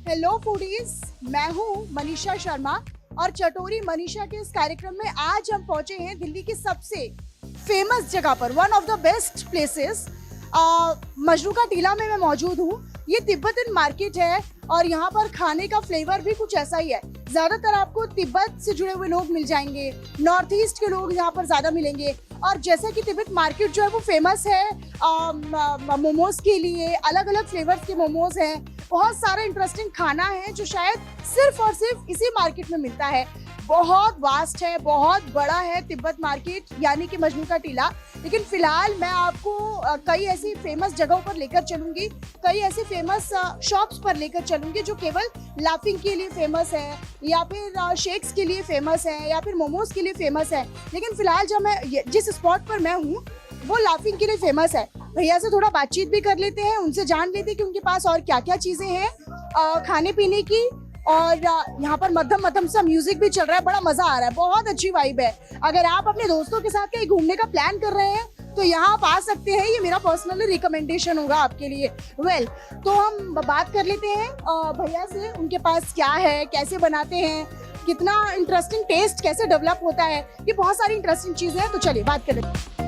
Hello foodies, मैं हूँ मनीषा शर्मा और चटोरी मनीषा के इस कार्यक्रम में आज हम पहुंचे हैं दिल्ली की सबसे फेमस जगह पर, one of the best places Majnu का टीला में मैं मौजूद हूँ। ये तिब्बतन मार्केट है और यहाँ पर खाने का फ्लेवर भी कुछ ऐसा ही है। ज्यादातर आपको तिब्बत से जुड़े हुए लोग मिल जाएंगे, नॉर्थ ईस्ट के लोग यहाँ पर ज्यादा मिलेंगे। और जैसे कि तिब्बत मार्केट जो है वो फेमस है मोमोज के लिए, अलग अलग फ्लेवर्स के मोमोज हैं, बहुत सारा इंटरेस्टिंग खाना है जो शायद सिर्फ और सिर्फ इसी मार्केट में मिलता है। बहुत वास्ट है, बहुत बड़ा है तिब्बत मार्केट यानी कि मजनू का टीला। लेकिन फिलहाल मैं आपको कई ऐसी फेमस जगहों पर लेकर चलूंगी, कई ऐसी फेमस शॉप्स पर लेकर चलूंगी जो केवल लाफिंग के लिए फेमस है या फिर शेक्स के लिए फेमस है या फिर मोमोज के लिए फेमस है। लेकिन फिलहाल जब मैं जिस स्पॉट पर मैं हूँ वो लाफिंग के लिए फेमस है। भैया से थोड़ा बातचीत भी कर लेते हैं, उनसे जान लेते हैं कि उनके पास और क्या क्या चीजें हैं खाने पीने की। और यहाँ पर मध्यम मध्यम सा म्यूजिक भी चल रहा है, बड़ा मजा आ रहा है, बहुत अच्छी वाइब है। अगर आप अपने दोस्तों के साथ कहीं घूमने का प्लान कर रहे हैं तो यहाँ आप आ सकते हैं, ये मेरा पर्सनल रिकमेंडेशन होगा आपके लिए। तो हम बात कर लेते हैं भैया से, उनके पास क्या है, कैसे बनाते हैं, कितना इंटरेस्टिंग टेस्ट कैसे डेवलप होता है, ये बहुत सारी इंटरेस्टिंग चीजें हैं। तो चलिए बात कर लेते हैं।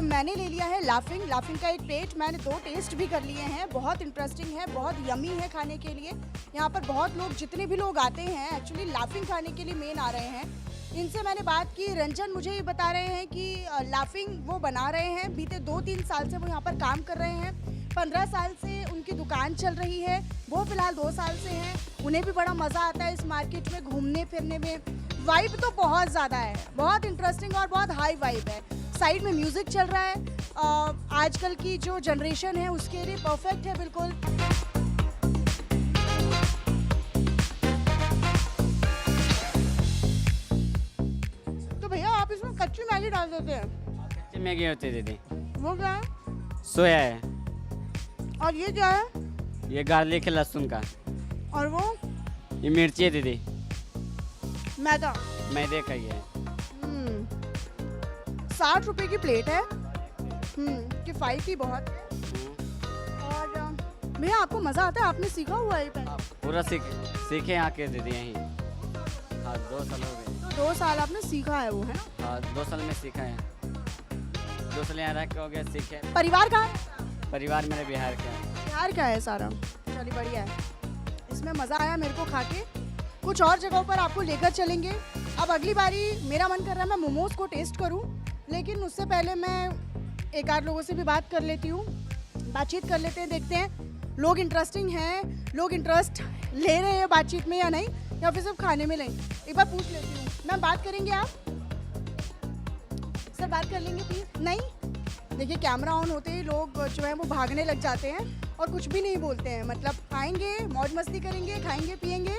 मैंने ले लिया है लाफिंग का एक प्लेट। मैंने 2 टेस्ट भी कर लिए हैं, बहुत इंटरेस्टिंग है, बहुत यमी है खाने के लिए। यहाँ पर बहुत लोग, जितने भी लोग आते हैं एक्चुअली लाफिंग खाने के लिए मेन आ रहे हैं। इनसे मैंने बात की, रंजन मुझे ये बता रहे हैं कि लाफिंग वो बना रहे हैं, बीते 2-3 साल से वो यहाँ पर काम कर रहे हैं। 15 साल से उनकी दुकान चल रही है, वो फिलहाल 2 साल से हैं। उन्हें भी बड़ा मज़ा आता है इस मार्केट में घूमने फिरने में। वाइब तो बहुत ज़्यादा है, बहुत इंटरेस्टिंग और बहुत हाई वाइब है। साइड में म्यूजिक चल रहा है, आजकल की जो जनरेशन है उसके लिए परफेक्ट है बिल्कुल। तो भैया आप इसमें कच्ची मैगी डाल देते हैं? कच्ची मैगी होती है दीदी। वो क्या है? सोया है। और ये क्या है? ये गार्लिक है लहसुन का। और वो? ये मिर्ची है दीदी। मैदा? मैदे का ही है। 60 रुपए की प्लेट है। किफायती बहुत है। और भैया आपको मजा आता है, आपने सीखा हुआ है? पूरा सीखे आके दीदी यहीं। हाँ 2 साल हो गए। तो 2 साल आपने सीखा है वो, है ना? हाँ 2 साल में सीखा है। 2 साल यहाँ रह के हो गया सीखे। परिवार कहाँ है? परिवार मेरे बिहार का है। बिहार का है सारा? चलिए बढ़िया है, इसमें मज़ा आया मेरे को खा के। कुछ और जगहों पर आपको लेकर चलेंगे। अब अगली बारी मेरा मन कर रहा है मैं मोमोज को टेस्ट करूं, लेकिन उससे पहले मैं एक आध लोगों से भी बात कर लेती हूँ, बातचीत कर लेते हैं, देखते हैं लोग इंटरेस्टिंग हैं, लोग इंटरेस्ट ले रहे हैं बातचीत में या नहीं, या फिर सिर्फ खाने में लें। एक बार पूछ लेती हूँ। मैम बात करेंगे आप? सर बात कर लेंगे प्लीज़? नहीं? देखिए कैमरा ऑन होते ही लोग जो है वो भागने लग जाते हैं और कुछ भी नहीं बोलते हैं। मतलब आएंगे, मौज मस्ती करेंगे, खाएंगे पिएंगे,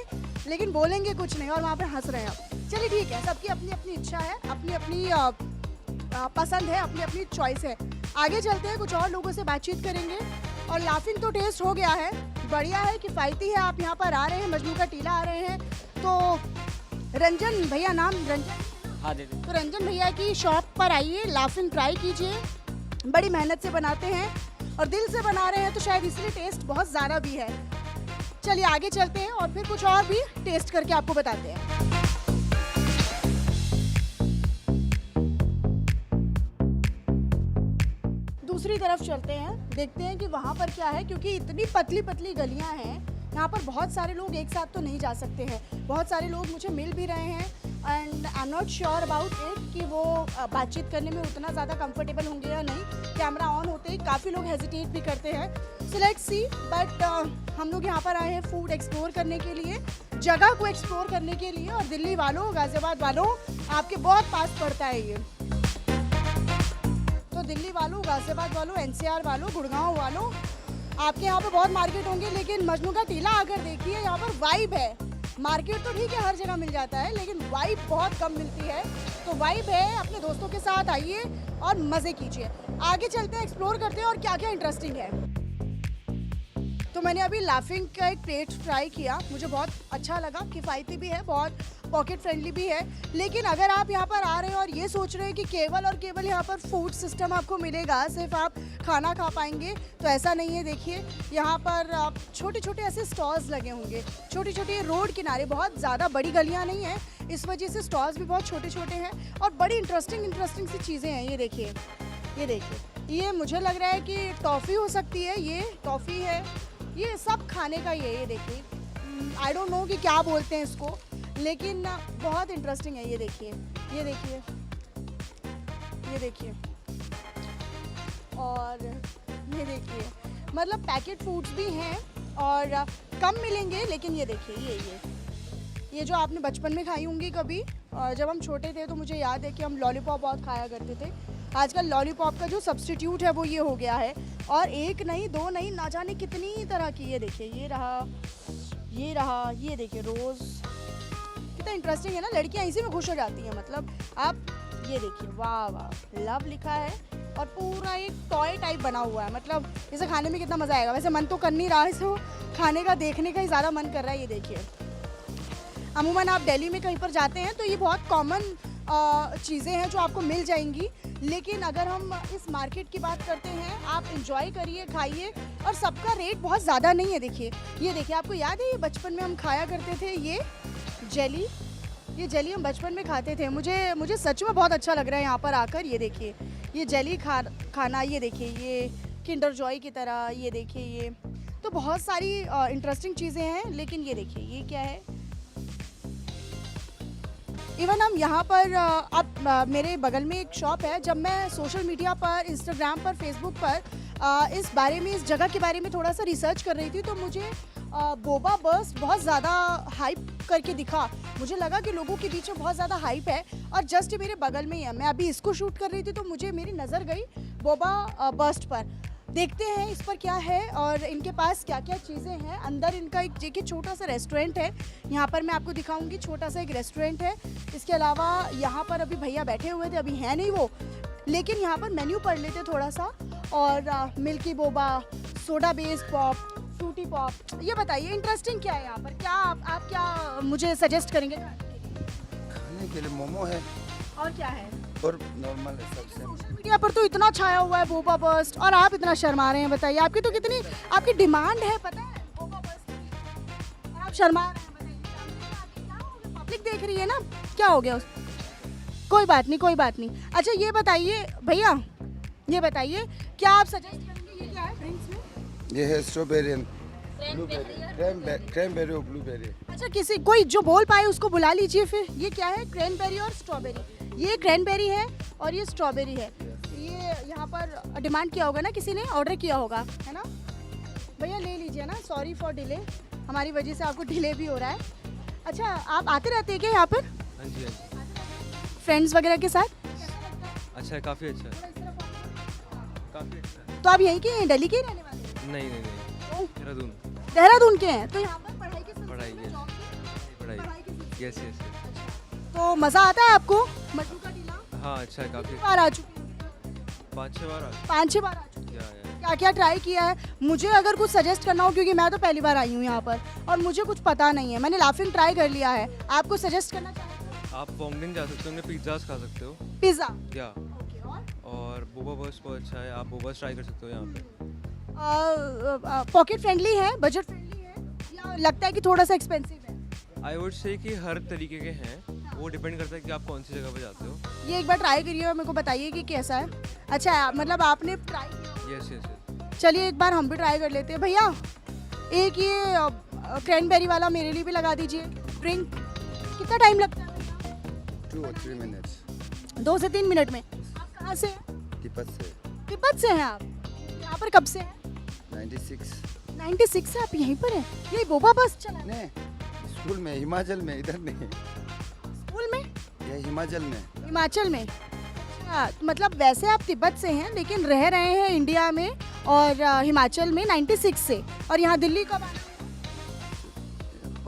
लेकिन बोलेंगे कुछ नहीं और वहाँ पे हंस रहे हैं आप। चलिए ठीक है, सबकी अपनी अपनी इच्छा है, अपनी अपनी पसंद है, अपनी अपनी चॉइस है। आगे चलते हैं, कुछ और लोगों से बातचीत करेंगे। और लाफिंग तो टेस्ट हो गया है, बढ़िया है, किफ़ायती है। आप यहाँ पर आ रहे हैं, मजनू का टीला आ रहे हैं, तो रंजन भैया, नाम रंजन? हाँ दीदी। तो रंजन भैया की शॉप पर आइए, लाफिंग ट्राई कीजिए। बड़ी मेहनत से बनाते हैं और दिल से बना रहे हैं, तो शायद इसलिए टेस्ट बहुत ज़्यादा भी है। चलिए आगे चलते हैं और फिर कुछ और भी टेस्ट करके आपको बताते हैं। दूसरी तरफ चलते हैं, देखते हैं कि वहाँ पर क्या है, क्योंकि इतनी पतली पतली गलियाँ हैं यहाँ पर, बहुत सारे लोग एक साथ तो नहीं जा सकते हैं। बहुत सारे लोग मुझे मिल भी रहे हैं and I am not sure about it कि वो बातचीत करने में उतना ज़्यादा कंफर्टेबल होंगे या नहीं। कैमरा ऑन होते ही काफ़ी लोग हेजिटेट भी करते हैं। सो लेट्स सी, बट हम लोग यहाँ पर आए हैं फूड एक्सप्लोर करने के लिए, जगह को एक्सप्लोर करने के लिए। और दिल्ली वालों, गाजियाबाद वालों, आपके बहुत पास पड़ता है ये। तो दिल्ली वालों, गाजियाबाद वालों, एनसीआर वालों, गुड़गांव वालों, आपके यहाँ पे बहुत मार्केट होंगे, लेकिन मजनू का टीला अगर देखिए, यहाँ पर वाइब है। मार्केट तो ठीक है, हर जगह मिल जाता है, लेकिन वाइब बहुत कम मिलती है। तो वाइब है, अपने दोस्तों के साथ आइए और मज़े कीजिए। आगे चलते हैं, एक्सप्लोर करते हैं और क्या क्या इंटरेस्टिंग है। तो मैंने अभी लाफिंग का एक प्लेट ट्राई किया, मुझे बहुत अच्छा लगा, किफ़ायती भी है, बहुत पॉकेट फ्रेंडली भी है। लेकिन अगर आप यहाँ पर आ रहे हैं और ये सोच रहे हैं कि केवल और केवल यहाँ पर फूड सिस्टम आपको मिलेगा, सिर्फ आप खाना खा पाएंगे, तो ऐसा नहीं है। देखिए यहाँ पर आप छोटे छोटे ऐसे स्टॉल्स लगे होंगे, छोटे छोटे रोड किनारे, बहुत ज़्यादा बड़ी गलियाँ नहीं हैं, इस वजह से स्टॉल्स भी बहुत छोटे छोटे हैं और बड़ी इंटरेस्टिंग सी चीज़ें हैं। ये देखिए, ये देखिए, ये मुझे लग रहा है कि टॉफ़ी हो सकती है, ये टॉफ़ी है, ये सब खाने का ही है। ये देखिए, आई डोंट नो कि क्या बोलते हैं इसको, लेकिन बहुत इंटरेस्टिंग है। ये देखिए, ये देखिए, ये देखिए, और ये देखिए, मतलब पैकेट फूड्स भी हैं और कम मिलेंगे, लेकिन ये देखिए, ये जो आपने बचपन में खाई होंगी कभी, जब हम छोटे थे तो मुझे याद है कि हम लॉलीपॉप बहुत खाया करते थे। आजकल लॉलीपॉप का जो सब्स्टिट्यूट है वो ये हो गया है, और एक नहीं, दो नहीं, ना जाने कितनी तरह की। ये देखिए, ये रहा, ये रहा, ये देखिए रोज़, कितना इंटरेस्टिंग है ना, लड़कियां इसी में खुश हो जाती हैं। मतलब आप ये देखिए, वाह वाह, लव लिखा है और पूरा एक टॉय टाइप बना हुआ है, मतलब इसे खाने में कितना मज़ा आएगा। वैसे मन तो कर नहीं रहा है, इसको खाने का, देखने का ही ज़्यादा मन कर रहा है। ये देखिए, अमूमन आप दिल्ली में कहीं पर जाते हैं तो ये बहुत कॉमन चीज़ें हैं जो आपको मिल जाएंगी, लेकिन अगर हम इस मार्केट की बात करते हैं, आप इंजॉय करिए, खाइए, और सबका रेट बहुत ज़्यादा नहीं है। देखिए, ये देखिए, आपको याद है ये बचपन में हम खाया करते थे, ये जेली, ये जेली हम बचपन में खाते थे। मुझे सच में बहुत अच्छा लग रहा है यहाँ पर आकर। ये देखिए, ये जेली खाना, ये देखिए, ये किंडर जॉय की तरह, ये देखिए, ये तो बहुत सारी इंटरेस्टिंग चीज़ें हैं। लेकिन ये देखिए, ये क्या है, इवन हम यहाँ पर अब मेरे बगल में एक शॉप है, जब मैं सोशल मीडिया पर, इंस्टाग्राम पर, फेसबुक पर इस बारे में, इस जगह के बारे में थोड़ा सा रिसर्च कर रही थी, तो मुझे बोबा बर्स्ट बहुत ज़्यादा हाइप करके दिखा। मुझे लगा कि लोगों के बीच में बहुत ज़्यादा हाइप है, और जस्ट मेरे बगल में ही है। मैं अभी इसको शूट कर रही थी तो मुझे मेरी नज़र गई बोबा बर्स्ट पर। देखते हैं इस पर क्या है और इनके पास क्या क्या चीज़ें हैं। अंदर इनका एक देखिए छोटा सा रेस्टोरेंट है, यहाँ पर मैं आपको दिखाऊंगी, छोटा सा एक रेस्टोरेंट है। इसके अलावा यहाँ पर अभी भैया बैठे हुए थे, अभी हैं नहीं वो, लेकिन यहाँ पर मेन्यू पढ़ लेते थोड़ा सा। और milky boba, soda based pop, fruity pop, ये बताइए इंटरेस्टिंग क्या है यहाँ पर, क्या आप क्या मुझे सजेस्ट करेंगे? खाने के लिए मोमो है और क्या है? और नॉर्मल है सबसे। सोशल मीडिया पर तो इतना छाया हुआ है बोबा बर्स्ट, और आप इतना शर्मा रहे हैं। बताइए, आपकी तो कितनी आपकी डिमांड है, पता है बोबा बर्स्ट की, और आप शर्मा रहे हैं। बताइए, पब्लिक देख रही है ना, क्या हो गया? कोई बात नहीं, कोई बात नहीं। अच्छा ये बताइए भैया, ये बताइए, क्या आप सजेस्ट करेंगे, ये क्या है ड्रिंक्स में? ये है स्ट्रॉबेरी एंड ब्लूबेरी, क्रैनबेरी और ब्लूबेरी। अच्छा, किसी कोई जो बोल पाए उसको बुला लीजिए फिर। ये क्या है? क्रैनबेरी और स्ट्रॉबेरी। ये क्रैनबेरी है और ये स्ट्रॉबेरी है। ये यहाँ पर डिमांड किया होगा ना, किसी ने ऑर्डर किया होगा, है ना? भैया ले लीजिए ना, सॉरी फॉर डिले, हमारी वजह से आपको डिले भी हो रहा है। अच्छा, आप आते रहते हैं क्या यहाँ पर? हाँ जी, हाँ जी। फ्रेंड्स वगैरह के साथ? अच्छा है, काफ़ी अच्छा है, काफ़ी अच्छा है। तो आप यहीं के हैं, दिल्ली के ही रहने वाले हैं? नहीं नहीं नहीं, देहरादून। देहरादून के हैं, तो यहाँ पर पढ़ाई के सिलसिले पढ़ाई में, है। जॉब के पढ़ाई, पढ़ाई के सिलसिले यस यस यस। में। तो मज़ा आता है आपको मट्टू का टीला? हाँ अच्छा है, काफ़ी। बार आ चुकी हैं? 5-6 बार आ 5-6 बार आ चुकी हैं। या क्या क्या ट्राई किया है? मुझे अगर कुछ सजेस्ट करना हो, क्योंकि मैं तो पहली बार आई हूँ यहाँ पर और मुझे कुछ पता नहीं है, मैंने लाफिंग ट्राई कर लिया है, आपको सजेस्ट करना चाहेंगे? आप वोंगडिन जा सकते हो, उनमें पिज्ज़ाज खा सकते हो। पिज़्ज़ा, या ओके, और बोबा बर्स्ट बहुत अच्छा है, आप बोबा ट्राई कर सकते हो यहाँ पे। पॉकेट फ्रेंडली है, बजट फ्रेंडली है, या लगता है कि थोड़ा सा एक्सपेंसिव है? आई वुड से कि हर तरीके के हैं, वो डिपेंड करता है कि आप कौन सी जगह पे जाते हो। ये एक बार ट्राई करिए और मेरे को बताइए कि कैसा है। अच्छा, मतलब आपने ट्राई किया? Yes yes yes. चलिए एक बार हम भी ट्राई कर लेते हैं। भैया एक ये क्रैनबेरी वाला मेरे लिए भी लगा दीजिए ड्रिंक। कितना टाइम लगता है भैया? 2 or 3 minutes। 2 से 3 मिनट में। आप कहाँ से हैं? तिब्बत से। तिब्बत से हैं आप? यहाँ पर कब से हैं? 96। 96 से आप यहीं पर हैं? यही बोबा बस चला है? नहीं, स्कूल में, हिमाचल में, इधर नहीं, स्कूल में? ये हिमाचल में। हिमाचल में? अच्छा, मतलब वैसे आप तिब्बत से हैं लेकिन रह रहे हैं इंडिया में और हिमाचल में 96 से, और यहाँ दिल्ली कब आए?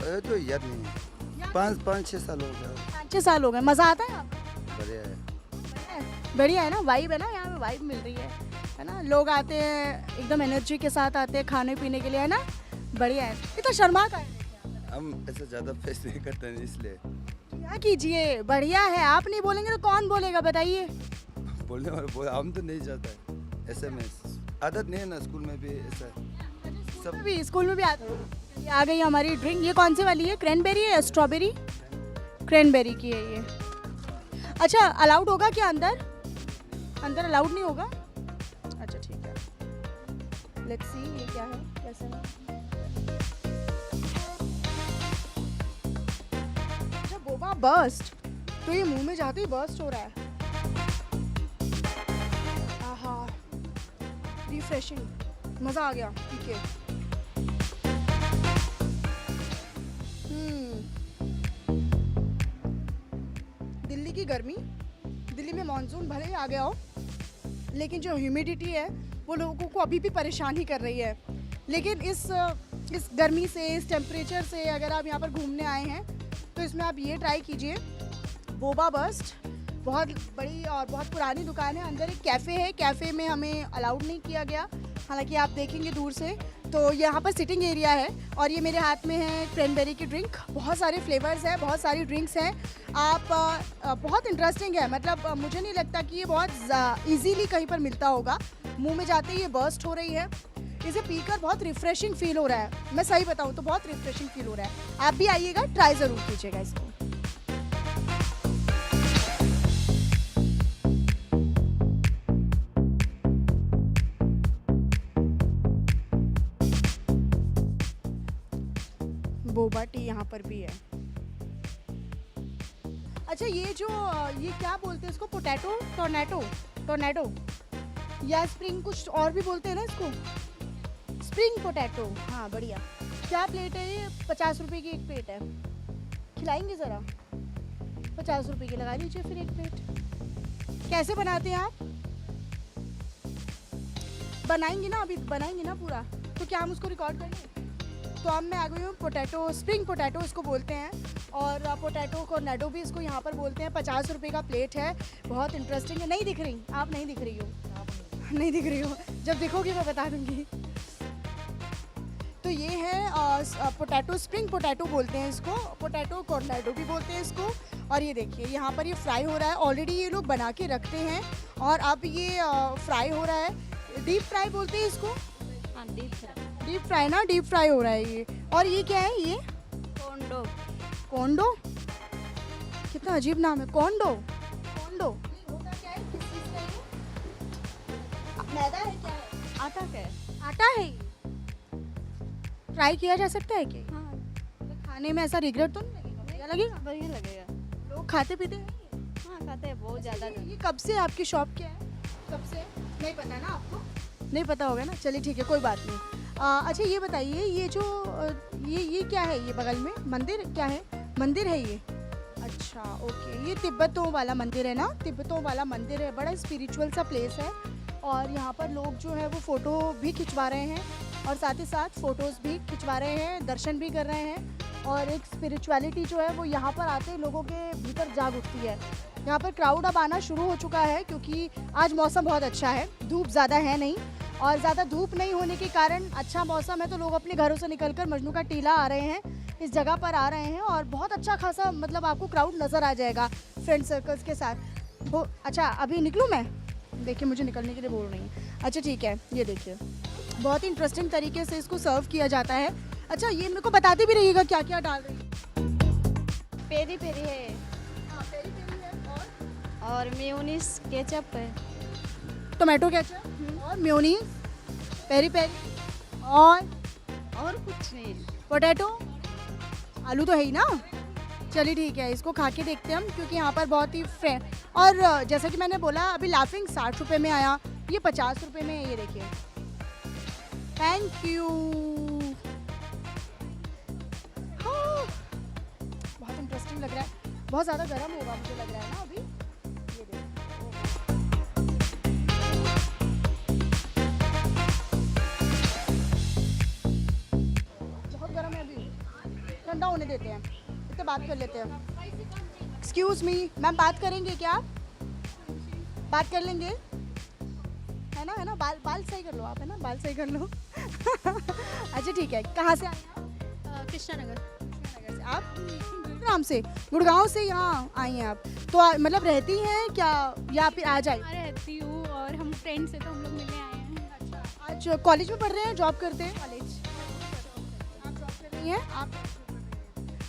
ये तो याद नहीं है, 5-6 साल हो गया। 5-6 साल हो गए। मज़ा आता है आपको? बढ़िया है। बढ़िया है ना, वाइब है ना, यहाँ पे वाइब मिल रही है। है ना, लोग आते हैं एकदम एनर्जी के साथ आते हैं खाने पीने के लिए, है ना, बढ़िया है। इतना शर्मा का है, हम ऐसा ज़्यादा फेस नहीं करते हैं इसलिए क्या कीजिए, बढ़िया है। आप नहीं बोलेंगे तो कौन बोलेगा बताइए। बोलने वाले हम तो नहीं जाता है ऐसे में, आदत नहीं है ना, स्कूल में भी ऐसा सब। भी स्कूल में भी आते हैं। ये आ गई हमारी ड्रिंक, ये कौन सी वाली है, क्रैनबेरी है या स्ट्रॉबेरी? क्रैनबेरी की है ये। अच्छा, अलाउड होगा क्या अंदर? अंदर अलाउड नहीं होगा? अच्छा ठीक है, लेट्स सी ये क्या है, कैसा है। अच्छा, बोबा बर्स्ट, तो ये मुंह में जाते ही बर्स्ट हो रहा है। आहा, रिफ्रेशिंग, मज़ा आ गया पी के। दिल्ली की गर्मी, दिल्ली में मॉनसून भले ही आ गया हो, लेकिन जो ह्यूमिडिटी है वो लोगों को अभी भी परेशान ही कर रही है। लेकिन इस गर्मी से, इस टेम्परेचर से अगर आप यहाँ पर घूमने आए हैं तो इसमें आप ये ट्राई कीजिए, बोबा बर्स्ट। बहुत बड़ी और बहुत पुरानी दुकान है, अंदर एक कैफ़े है, कैफ़े में हमें अलाउड नहीं किया गया, हालांकि आप देखेंगे दूर से। तो यहाँ पर सिटिंग एरिया है और ये मेरे हाथ में है क्रैनबेरी की ड्रिंक। बहुत सारे फ्लेवर्स हैं, बहुत सारी ड्रिंक्स हैं। आप बहुत इंटरेस्टिंग है, मतलब मुझे नहीं लगता कि ये बहुत इजीली कहीं पर मिलता होगा। मुंह में जाते ही ये बर्स्ट हो रही है। इसे पीकर बहुत रिफ्रेशिंग फील हो रहा है, मैं सही बताऊँ तो बहुत रिफ्रेशिंग फील हो रहा है। आप भी आइएगा, ट्राई ज़रूर कीजिएगा इसको। बोबा टी यहाँ पर भी है। अच्छा, ये जो ये क्या बोलते हैं इसको, पोटैटो टोर्नेडो या स्प्रिंग, कुछ और भी बोलते हैं ना इसको, स्प्रिंग पोटैटो। हाँ बढ़िया। क्या प्लेट है ये? 50 रुपए की एक प्लेट है। खिलाएंगे ज़रा? 50 रुपए की लगा लीजिए फिर एक प्लेट। कैसे बनाते हैं आप? बनाएंगे ना, अभी बनाएंगे ना पूरा, तो क्या हम उसको रिकॉर्ड करेंगे? तो अब मैं आ गई हूँ पोटैटो, स्प्रिंग पोटैटो इसको बोलते हैं, और पोटैटो टोर्नेडो भी इसको यहाँ पर बोलते हैं। 50 रुपये का प्लेट है, बहुत इंटरेस्टिंग है। नहीं दिख रही? आप नहीं दिख रही हो? नहीं दिख रही हो, जब दिखोगी मैं बता दूँगी। तो ये है पोटैटो, स्प्रिंग पोटैटो बोलते हैं इसको, पोटैटो टोर्नेडो भी बोलते हैं इसको। और ये देखिए यहाँ पर ये फ्राई हो रहा है, ऑलरेडी ये लोग बना के रखते हैं और अब ये फ्राई हो रहा है। डीप फ्राई बोलते हैं इसको? हाँ, डीप फ्राई ना, डीप फ्राई हो रहा है ये। और ये क्या है? ये कोंडो, कितना अजीब नाम है, कोंडो। होता क्या है, किस चीज़ का है? मैदा है क्या है? आटा का है। आटा है ये। ट्राई किया जा सकता है क्या? हाँ, तो खाने में ऐसा रिग्रेट तो नहीं लगेगा? बढ़िया लगेगा? बढ़िया लगेगा। लोग खाते पीते हैं ये? हाँ, खाते हैं बहुत ज़्यादा। ये कब से आपकी शॉप क्या है? कब से? नहीं पता ना आपको? नहीं पता होगा ना, चलिए ठीक है, कोई बात नहीं। अच्छा ये बताइए, ये जो ये क्या है, ये बगल में मंदिर क्या है? मंदिर है ये? अच्छा ओके, ये तिब्बतों वाला मंदिर है ना, तिब्बतों वाला मंदिर है, बड़ा स्पिरिचुअल सा प्लेस है। और यहाँ पर लोग जो है वो फ़ोटो भी खिंचवा रहे हैं और साथ ही साथ फ़ोटोज़ भी खिंचवा रहे हैं, दर्शन भी कर रहे हैं। और एक स्पिरिचुअलिटी जो है वो यहाँ पर आते ही लोगों के भीतर जाग उठती है। यहाँ पर क्राउड अब आना शुरू हो चुका है क्योंकि आज मौसम बहुत अच्छा है, धूप ज़्यादा है नहीं, और ज़्यादा धूप नहीं होने के कारण अच्छा मौसम है, तो लोग अपने घरों से निकलकर मजनू का टीला आ रहे हैं, इस जगह पर आ रहे हैं और बहुत अच्छा खासा मतलब आपको क्राउड नज़र आ जाएगा फ्रेंड सर्कल्स के साथ। वो अच्छा अभी निकलूँ मैं? देखिए मुझे निकलने के लिए बोल रही हैं। अच्छा ठीक है, ये देखिए बहुत ही इंटरेस्टिंग तरीके से इसको सर्व किया जाता है। अच्छा ये मेरे को बताते भी रहिएगा क्या क्या डाल रही है। पेरी पेरी है हाँ, पेरी पेरी है और मेयोनीज केचप है, टोमेटो केचप और मेयोनीज, पेरी पेरी और कुछ नहीं। पोटैटो, आलू तो है ही ना। चलिए ठीक है, इसको खा के देखते हैं हम, क्योंकि यहाँ पर बहुत ही और जैसा कि मैंने बोला अभी लाफिंग 60 रुपये में आया, ये 50 रुपये में है, ये देखिए। Thank you. हाँ, बहुत इंटरेस्टिंग लग रहा है, बहुत ज़्यादा गर्म होगा मुझे लग रहा है ना अभी। ये देखिए बहुत गर्म है, अभी ठंडा होने देते हैं, इतने बात कर लेते हैं। एक्सक्यूज़ मी मैम, बात करेंगे क्या? आप बात कर लेंगे? है ना बाल सही कर लो आप, है ना, बाल सही कर लो। अच्छा ठीक है, कहाँ से आए आप? कृष्णा नगर। कृष्णनगर से। आप नाम से गुड़गांव से यहाँ आई हैं आप, तो मतलब रहती हैं क्या या फिर आ जाए? रहती हूँ और हम फ्रेंड से तो हम लोग मिलने आए हैं। आज कॉलेज में पढ़ रहे हैं, जॉब करते हैं? कॉलेज। आप जॉब कर रही हैं? आप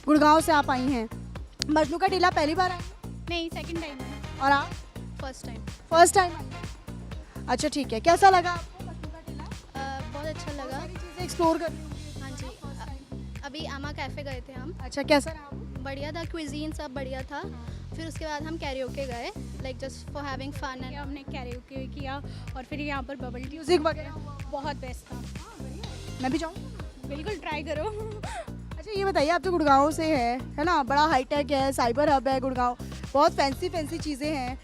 गुड़गांव से आप आई हैं। मजनू का टीला पहली बार आई हैं? नहीं, सेकंड टाइम है। और आप? First time. First time I हैं। अच्छा ठीक है, कैसा लगा आपको मजनू का टीला? बहुत अच्छा लगा। सारी चीज़ें एक्सप्लोर कर रही होंगी। हाँ जी, अभी आमा कैफ़े गए थे हम। अच्छा कैसा रहा? बढ़िया था, क्विजीन सब बढ़िया था। फिर उसके बाद हम कैरियोके गए, like just for having fun. And हमने कैरियोके किया और फिर यहाँ पर बबल टी म्यूजिक वगैरह बहुत बेस्ट था। मैं भी जाऊँ? बिल्कुल ट्राई करो। अच्छा ये बताइए, आप तो गुड़गांव से है ना, बड़ा हाईटेक है, साइबर हब है गुड़गांव, बहुत फैंसी चीज़ें हैं।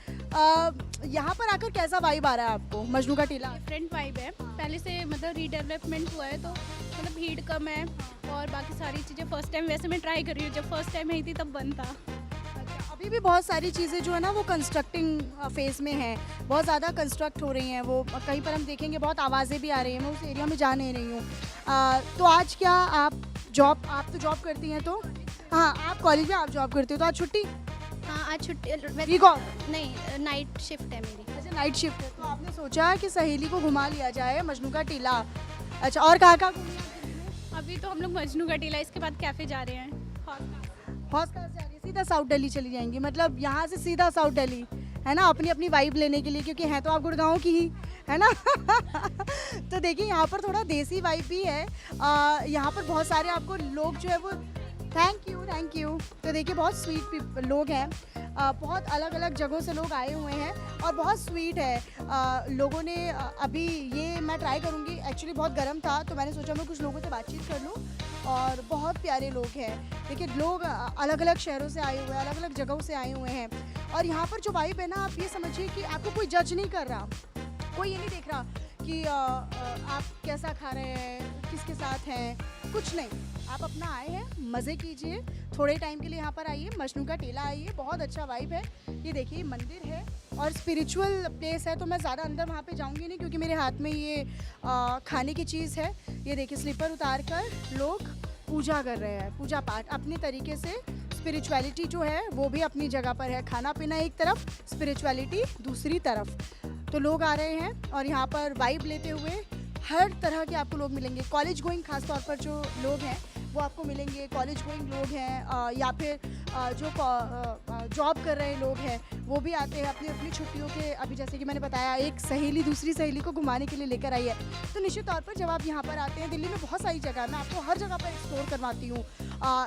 यहाँ पर आकर कैसा वाइब आ रहा है आपको मजनू का टीला? डिफरेंट वाइब है, पहले से मतलब रीडेवलपमेंट हुआ है तो मतलब भीड़ कम है और बाकी सारी चीज़ें फर्स्ट टाइम वैसे मैं ट्राई कर रही हूँ, जब फर्स्ट टाइम आई थी तब बंद था। अच्छा, अभी भी बहुत सारी चीज़ें जो है ना वो कंस्ट्रक्टिंग फेज में हैं, बहुत ज़्यादा कंस्ट्रक्ट हो रही हैं, वो कहीं पर हम देखेंगे बहुत आवाज़ें भी आ रही हैं, मैं उस एरिया में जा नहीं रही हूँ। तो आज क्या आप तो जॉब करती हैं, तो हाँ आप कॉलेज में आप जॉब करती हो, तो आज छुट्टी? हाँ आज छुट्टी वीक ऑफ? नहीं, नाइट शिफ्ट है मेरी। अच्छा नाइट शिफ्ट है, तो आपने सोचा कि सहेली को घुमा लिया जाए मजनू का टीला। अच्छा और कहाँ घूमी आप दिल्ली में? अभी तो हम लोग मजनू का टीला, इसके बाद कैफ़े जा रहे हैं। हौस कहाँ से आ रही है? सीधा साउथ दिल्ली चली जाएंगी, मतलब यहाँ से सीधा साउथ दिल्ली, है ना, अपनी वाइब लेने के लिए, क्योंकि हैं तो आप गुड़गांव की ही, है ना। तो देखिए यहाँ पर थोड़ा देसी वाइब भी है। यहाँ पर बहुत सारे आपको लोग जो है वो थैंक यू। तो देखिए बहुत स्वीट लोग हैं, बहुत अलग अलग जगहों से लोग आए हुए हैं और बहुत स्वीट है। लोगों ने अभी ये मैं ट्राई करूँगी, एक्चुअली बहुत गर्म था तो मैंने सोचा मैं कुछ लोगों से बातचीत कर लूँ, और बहुत प्यारे लोग हैं। देखिए लोग अलग अलग शहरों से आए हुए हैं, अलग अलग जगहों से आए हुए हैं, और यहाँ पर जो वाइब है ना, आप ये समझिए कि आपको कोई जज नहीं कर रहा, कोई ये नहीं देख रहा कि आप कैसा खा रहे हैं, किसके साथ हैं, कुछ नहीं। आप अपना आए हैं, मज़े कीजिए, थोड़े टाइम के लिए यहाँ पर आइए, मजनू का टीला आइए, बहुत अच्छा वाइब है। ये देखिए मंदिर है और स्पिरिचुअल प्लेस है, तो मैं ज़्यादा अंदर वहाँ पे जाऊँगी नहीं, क्योंकि मेरे हाथ में ये खाने की चीज़ है। ये देखिए स्लीपर उतार कर लोग पूजा कर रहे हैं, पूजा पाठ अपनी तरीके से। स्पिरिचुअलिटी जो है वो भी अपनी जगह पर है, खाना पीना एक तरफ, स्पिरिचुअलिटी दूसरी तरफ। तो लोग आ रहे हैं और यहाँ पर वाइब लेते हुए हर तरह के आपको लोग मिलेंगे। कॉलेज गोइंग खास तौर पर जो लोग हैं वो आपको मिलेंगे, कॉलेज गोइंग लोग हैं, या फिर जो जॉब कर रहे लोग हैं वो भी आते हैं अपनी अपनी छुट्टियों के। अभी जैसे कि मैंने बताया, एक सहेली दूसरी सहेली को घुमाने के लिए लेकर आई है। तो निश्चित तौर पर जब आप यहाँ पर आते हैं, दिल्ली में बहुत सारी जगह है, मैं आपको हर जगह पर एक्सप्लोर करवाती हूँ।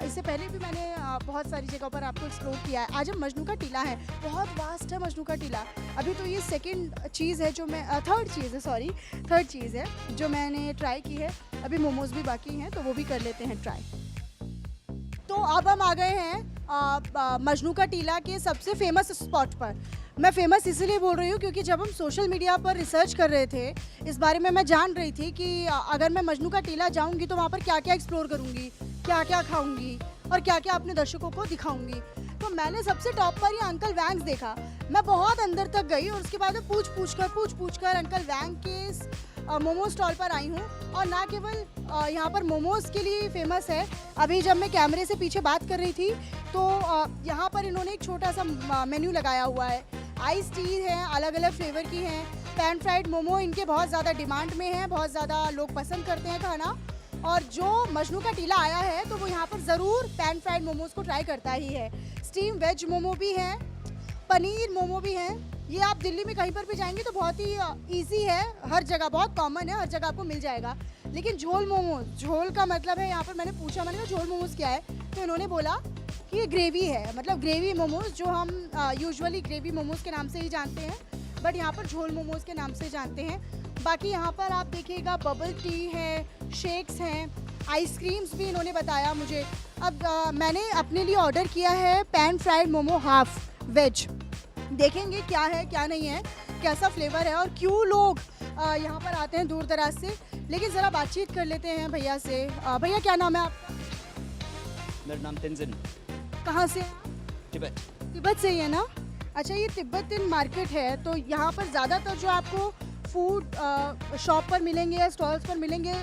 इससे पहले भी मैंने बहुत सारी जगह पर आपको एक्सप्लोर किया है। आज हम मजनू का टीला है, बहुत वास्ट है मजनू का टीला। अभी तो ये सेकेंड चीज़ है जो मैं थर्ड चीज़ है जो मैंने ट्राई की है। अभी मोमोज भी बाकी हैं तो वो भी कर लेते हैं ट्राई। तो अब हम आ गए हैं मजनू का टीला के सबसे फेमस स्पॉट पर। मैं फेमस इसलिए बोल रही हूँ क्योंकि जब हम सोशल मीडिया पर रिसर्च कर रहे थे इस बारे में, मैं जान रही थी कि अगर मैं मजनू का टीला जाऊँगी तो वहाँ पर क्या क्या एक्सप्लोर करूँगी, क्या क्या खाऊँगी और क्या क्या अपने दर्शकों को दिखाऊँगी। तो मैंने सबसे टॉप पर ये अंकल वैंग्स देखा। मैं बहुत अंदर तक गई और उसके बाद में पूछ कर अंकल वैंग के मोमो स्टॉल पर आई हूँ। और ना केवल यहाँ पर मोमोज़ के लिए फेमस है, अभी जब मैं कैमरे से पीछे बात कर रही थी तो यहाँ पर इन्होंने एक छोटा सा मेन्यू लगाया हुआ है। आइस टी है, अलग अलग फ्लेवर की हैं। पैन फ्राइड मोमो इनके बहुत ज़्यादा डिमांड में है, बहुत ज़्यादा लोग पसंद करते हैं खाना। और जो मजनू का टीला आया है तो वो यहाँ पर ज़रूर पैन फ्राइड मोमोज़ को ट्राई करता ही है। स्टीम वेज मोमो भी हैं, पनीर मोमो भी हैं। ये आप दिल्ली में कहीं पर भी जाएंगे तो बहुत ही इजी है, हर जगह बहुत कॉमन है, हर जगह आपको मिल जाएगा। लेकिन झोल मोमोज, झोल का मतलब है यहाँ पर, मैंने पूछा, मैंने कहा झोल मोमोज क्या है, तो इन्होंने बोला कि ये ग्रेवी है, मतलब ग्रेवी मोमोज जो हम यूजुअली ग्रेवी मोमोज के नाम से ही जानते हैं, बट यहाँ पर झोल मोमोज के नाम से जानते हैं। बाकी यहाँ पर आप देखिएगा बबल टी है, शेक्स हैं, आइसक्रीम्स भी इन्होंने बताया मुझे। अब मैंने अपने लिए ऑर्डर किया है pan fried momo half veg, देखेंगे क्या है क्या नहीं है, कैसा फ्लेवर है और क्यों लोग यहाँ पर आते हैं दूर दराज से। लेकिन ज़रा बातचीत कर लेते हैं भैया से। भैया क्या नाम है आपका? मेरा नाम तेंजिन। कहाँ से हैं आप? तिब्बत। तिब्बत से ही है ना? अच्छा, ये तिब्बतन मार्केट है तो यहाँ पर ज़्यादातर जो आपको फूड शॉप पर मिलेंगे या स्टॉल्स पर मिलेंगे,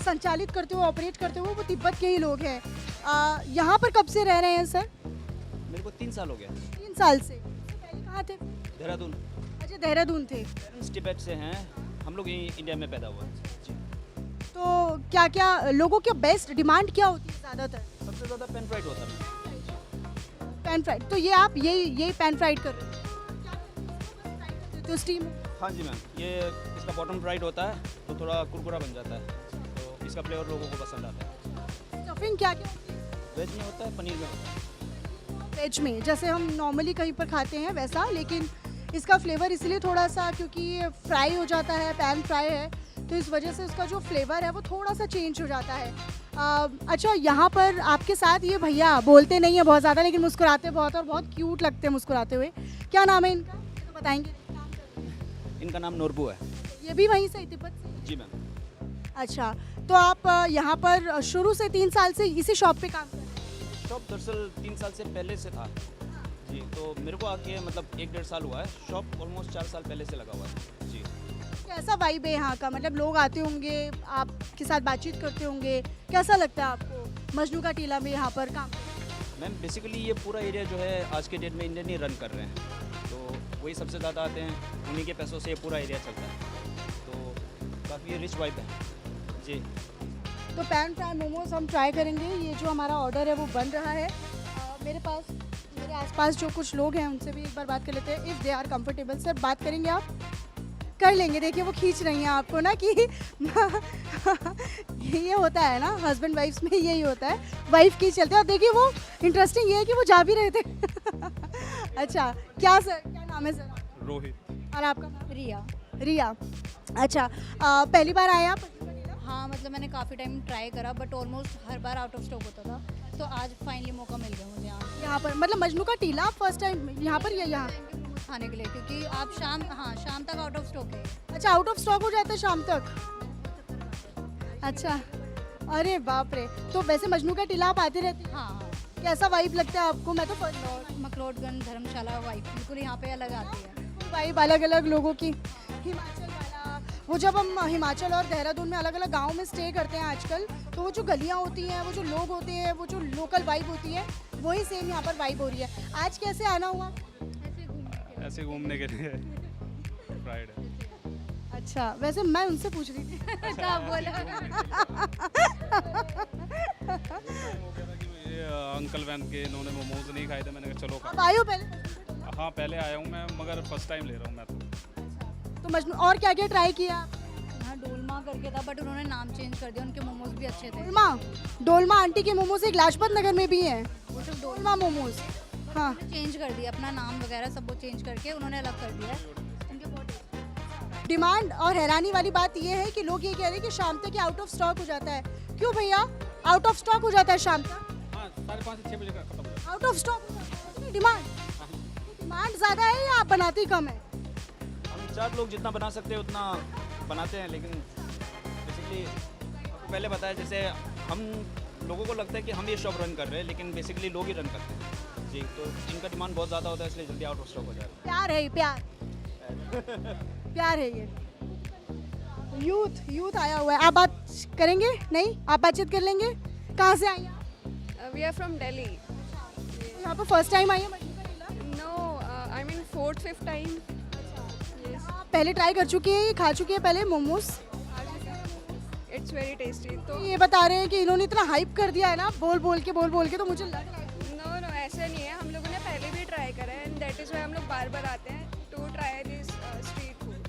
संचालित करते हुए, ऑपरेट करते हुए वो तिब्बत के ही लोग हैं। यहाँ पर कब से रह रहे हैं सर? मेरे को 3 साल हो गया। 3 साल से। पहले कहाँ थे? देहरादून। अच्छा, देहरादून थे। पेरेंट्स तिब्बत से हैं, हम लोग यहीं इंडिया में पैदा हुआ जी। तो क्या क्या लोगों की बेस्ट डिमांड क्या होती है ज़्यादातर? सबसे ज़्यादा पैन फ्राइड होता है। Pan fried. तो ये आप यही पैन फ्राइड कर रहे हो तो स्टीम? हाँ जी मैम, ये इसका बॉटम फ्राइड होता है तो थोड़ा कुरकुरा बन जाता है, तो इसका फ्लेवर लोगों को पसंद आता है। स्टफिंग क्या क्या होती है? वेज में होता है, पनीर में होता है। वेज में जैसे हम नॉर्मली कहीं पर खाते हैं वैसा, लेकिन इसका फ्लेवर इसलिए थोड़ा सा, क्योंकि ये फ्राई हो जाता है, पैन फ्राई है, तो इस वजह से इसका जो फ्लेवर है वो थोड़ा सा चेंज हो जाता है। अच्छा, यहाँ पर आपके साथ ये भैया बोलते नहीं है बहुत ज़्यादा, लेकिन मुस्कुराते बहुत और बहुत क्यूट लगते हैं मुस्कुराते हुए। क्या नाम है इनका? तो बताएंगे। इनका नाम नोरबू है। ये भी वहीं से, तिब्बत से? जी मैम। अच्छा, तो आप यहाँ पर शुरू से 3 साल से इसी शॉप पे काम कर रहे हैं? शॉप दरअसल 3 साल से पहले से था जी, तो मेरे को आके मतलब 1-1.5 साल हुआ है। शॉप ऑलमोस्ट 4 साल पहले से लगा हुआ है जी। कैसा वाइब है यहाँ का? मतलब लोग आते होंगे, आपके साथ बातचीत करते होंगे, कैसा लगता है आपको मजनू का टीला में यहाँ पर काम? मैम बेसिकली ये पूरा एरिया जो है आज के डेट में इंडियन ही रन कर रहे हैं, तो वही सबसे ज़्यादा आते हैं, उन्हीं के पैसों से ये पूरा एरिया चलता है, तो काफ़ी रिच वाइब है जी। तो पैन फ्राई मोमोज हम ट्राई करेंगे। ये जो हमारा ऑर्डर है वो बन रहा है। मेरे आसपास जो कुछ लोग हैं उनसे भी एक बार बात कर लेते हैं, if they are comfortable. Sir, बात करेंगे? आप कर लेंगे। देखिए वो खींच रही हैं आपको ना कि ये होता है ना, हस्बैंड वाइफ्स में यही होता है, वाइफ की चलते हैं। और देखिए वो इंटरेस्टिंग ये है कि वो जा भी रहे थे। अच्छा, क्या सर, क्या नाम है सर? रोहित। और आपका नाम? रिया। रिया। अच्छा, पहली बार आए आप? हाँ, मतलब मैंने काफ़ी टाइम ट्राई करा, but almost her bar out of stock होता था, तो आज फाइनली मौका मिल गया मुझे यहाँ पर, मतलब मजनू का टीला फर्स्ट टाइम यहाँ पर या यहाँ? खाने के लिए, क्योंकि आप शाम तक आउट ऑफ स्टॉक है। अच्छा, आउट ऑफ स्टॉक हो जाता है शाम तक? अच्छा, अरे बाप रे। तो वैसे मजनू का टीला आप आते रहते हैं? हाँ, कैसा वाइब लगता है आपको? मैं तो फर्स्ट मकरोटगंज धर्मशाला वाइफ बिल्कुल यहाँ पे अलग आती है। वाइब अलग अलग लोगों की। हिमाचल वाला, वो जब हम हिमाचल और देहरादून में अलग अलग गाँव में स्टे करते हैं आजकल, तो वो जो गलियाँ होती हैं, वो जो लोग होते हैं, वो जो लोकल वाइब होती है, वही सेम यहाँ पर वाइब हो रही है। आज कैसे आना हुआ? ऐसे घूमने के लिए फ्राइड है। अच्छा, वैसे मैं उनसे पूछ रही थी। क्या बोला? ये अंकल वैन के इन्होंने मोमोज नहीं खाए थे, मैंने कहा चलो आप आए हो पहले? हाँ पहले आया हूँ मैं, मगर फर्स्ट टाइम ले रहा हूँ मैं तो मजनू और क्या क्या ट्राई किया? हाँ, डोलमा करके था, बट उन्होंने नाम चेंज कर दिया, उनके मोमोज भी अच्छे थे। डोलमा आंटी के मोमोज एक लाजपत नगर में भी हैं, वो सिर्फ डोलमा मोमोज। हाँ, चेंज कर दिया, अपना नाम वगैरह सब वो चेंज करके उन्होंने अलग कर दिया है। उनके बहुत डिमांड और हैरानी वाली बात ये है कि लोग ये कह रहे हैं कि शाम तक आउट ऑफ स्टॉक हो जाता है। क्यों भैया आउट ऑफ स्टॉक हो जाता है शाम तक? हाँ, 5:30 से 6 बजे का खत्म हो जाता है। आउट ऑफ स्टॉक डिमांड ज़्यादा है या आप बनाते ही कम है? हम 4 लोग जितना बना सकते हैं उतना बनाते हैं, लेकिन बेसिकली आपको पहले बताया, जैसे हम लोगों को लगता है कि हम ये शॉप रन कर रहे हैं, लेकिन बेसिकली लोग ही रन करते हैं जी, तो इनका डिमांड बहुत ज़्यादा होता है, इसलिए जल्दी आउट ऑफ स्टॉक हो जाता है। प्यार है ये, प्यार प्यार है ये। यूथ आया हुआ है। आप बात करेंगे? नहीं, आप बातचीत कर लेंगे। कहाँ से आई हैं आप? We are from Delhi. यहाँ पर फर्स्ट टाइम आई है? No, I mean 4th, 5th time. Yes. पहले ट्राई कर चुकी है, ये खा चुकी है पहले मोमोज? It's very tasty. तो ये बता रहे हैं कि इन्होंने इतना हाइप कर दिया है ना, बोल बोल के, तो मुझे लग रहा है no, ऐसा नहीं है, हम लोगों ने पहले भी ट्राई करा है, and that is why हम लोग बार बार आते हैं to try this street food.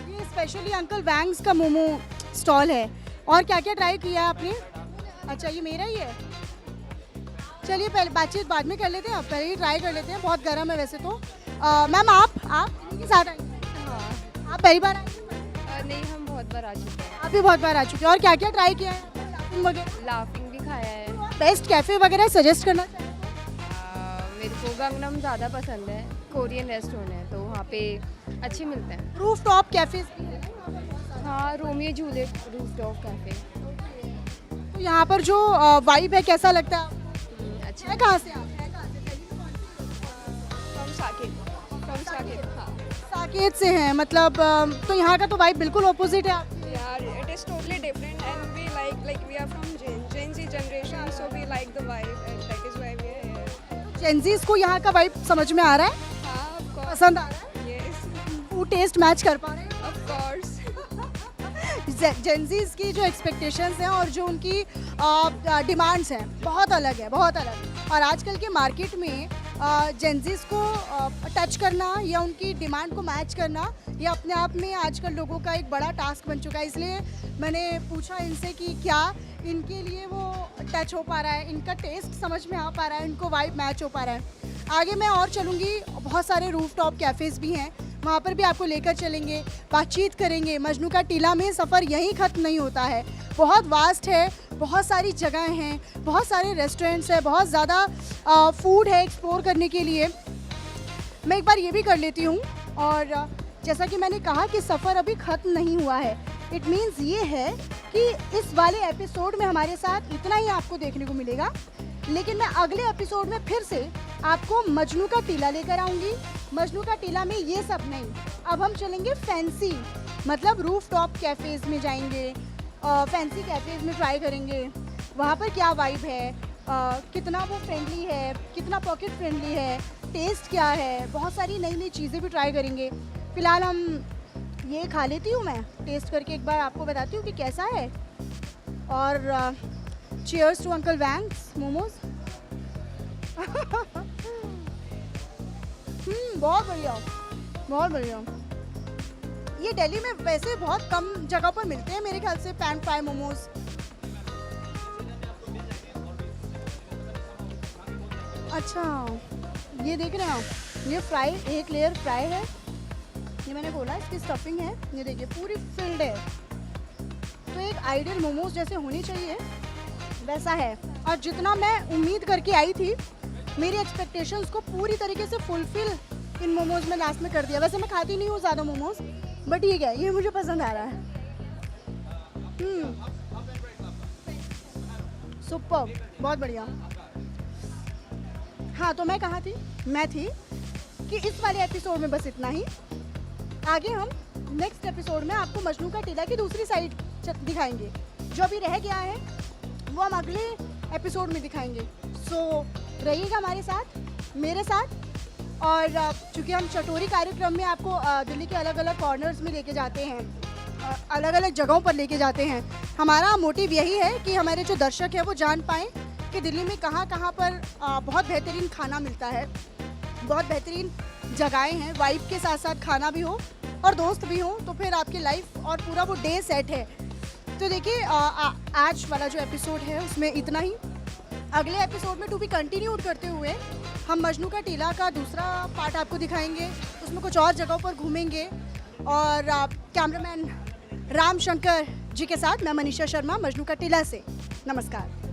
ये स्पेशली अंकल वैंग्स का मोमो स्टॉल है। और क्या क्या ट्राई किया है आपने? अच्छा, ये मेरा ही है। चलिए पहले बातचीत बाद में कर लेते हैं, आप पहले ही ट्राई कर लेते हैं, बहुत गर्म है वैसे तो। मैम आप इन्हीं के साथ आई हैं? हाँ, आप पहली बार आई हैं? नहीं, हम बहुत बार आ चुके हैं। आप भी बहुत बार आ चुके हैं। और क्या क्या ट्राई किया है वगैरह? लाफिंग भी खाया है। बेस्ट कैफ़े वगैरह सजेस्ट करना चाहिए? मेरे को गंगनम ज़्यादा पसंद है, कोरियन रेस्टोरेंट है, तो वहाँ पे अच्छे मिलते हैं। Roof top cafe? हाँ, Romeo Juliet roof top cafe. तो यहाँ पर जो वाइब है कैसा लगता है? अच्छा कहाँ से आप? फ्रॉम साकेत। हाँ। साकेत से हैं, मतलब तो यहाँ का तो वाइब बिल्कुल ऑपोजिट है आपकी। Yeah, it is totally different, and we are from Gen Z generation, so we like the vibe, and that is why we are here. Gen Zs को यहाँ का वाइब समझ में आ रहा है, हाँ, of course. पसंद आ रहा है, Yes, फूड टेस्ट मैच कर पा रहे हैं। of course. जेंजीज की जो एक्सपेक्टेशंस हैं और जो उनकी डिमांड्स हैं बहुत अलग है, बहुत अलग। और आजकल के मार्केट में जेंजीज को टच करना या उनकी डिमांड को मैच करना ये अपने आप में आजकल लोगों का एक बड़ा टास्क बन चुका है। इसलिए मैंने पूछा इनसे कि क्या इनके लिए वो टच हो पा रहा है, इनका टेस्ट समझ में आ पा रहा है, इनको वाइब मैच हो पा रहा है। आगे मैं और चलूँगी, बहुत सारे रूफटॉप कैफ़ेज़ भी हैं, वहाँ पर भी आपको लेकर चलेंगे, बातचीत करेंगे। मजनू का टीला में सफ़र यहीं ख़त्म नहीं होता है, बहुत वास्ट है, बहुत सारी जगह हैं, बहुत सारे रेस्टोरेंट्स हैं, बहुत ज़्यादा फूड है एक्सप्लोर करने के लिए। मैं एक बार ये भी कर लेती हूँ, और जैसा कि मैंने कहा कि सफ़र अभी ख़त्म नहीं हुआ है, इट मीन्स ये है कि इस वाले एपिसोड में हमारे साथ इतना ही आपको देखने को मिलेगा, लेकिन मैं अगले एपिसोड में फिर से आपको मजनू का टीला लेकर आऊँगी। मजनू का टीला में ये सब नहीं, अब हम चलेंगे फैंसी, मतलब रूफ टॉप कैफ़ेज़ में जाएंगे, फैंसी कैफ़ेज़ में ट्राई करेंगे, वहाँ पर क्या वाइब है, कितना वो फ्रेंडली है, कितना पॉकेट फ्रेंडली है, टेस्ट क्या है, बहुत सारी नई नई चीज़ें भी ट्राई करेंगे। फ़िलहाल हम ये खा लेती हूँ, मैं टेस्ट करके एक बार आपको बताती हूँ कि कैसा है। और चीयर्स टू अंकल वैंग्स मोमोज। बहुत बढ़िया, बहुत बढ़िया। ये दिल्ली में वैसे बहुत कम जगह पर मिलते हैं मेरे ख्याल से, पैन फ्राई मोमोज। अच्छा, ये देख रहे हैं आप, ये फ्राई, एक लेयर फ्राई है, ये मैंने बोला इसकी स्टफिंग है, ये देखिए पूरी फिल्ड है। तो एक आइडियल मोमोज जैसे होनी चाहिए वैसा है, और जितना मैं उम्मीद करके आई थी, मेरी एक्सपेक्टेशंस को पूरी तरीके से फुलफिल इन मोमोज में लास्ट में कर दिया। वैसे मैं खाती नहीं हूँ ज़्यादा मोमोज, बट ठीक है, ये मुझे पसंद आ रहा है। सुपर, बहुत बढ़िया। हाँ, तो मैं कहाँ थी? मैं थी कि इस वाले एपिसोड में बस इतना ही। आगे हम नेक्स्ट एपिसोड में आपको मजनू का टीला की दूसरी साइड दिखाएंगे, जो अभी रह गया है वो हम अगले एपिसोड में दिखाएंगे। सो रहिएगा हमारे साथ, मेरे साथ। और चूँकि हम चटोरी कार्यक्रम में आपको दिल्ली के अलग अलग कॉर्नर्स में लेके जाते हैं, अलग अलग जगहों पर लेके जाते हैं, हमारा मोटिव यही है कि हमारे जो दर्शक हैं वो जान पाएँ कि दिल्ली में कहाँ कहाँ पर बहुत बेहतरीन खाना मिलता है, बहुत बेहतरीन जगहें हैं, वाइब के साथ साथ खाना भी हो और दोस्त भी हो, तो फिर आपकी लाइफ और पूरा वो डे सेट है। तो देखिए, आज वाला जो एपिसोड है उसमें इतना ही। अगले एपिसोड में टू बी कंटिन्यूड करते हुए हम मजनू का टीला का दूसरा पार्ट आपको दिखाएंगे, उसमें कुछ और जगहों पर घूमेंगे। और कैमरामैन राम शंकर जी के साथ मैं मनीषा शर्मा, मजनू का टीला से। नमस्कार।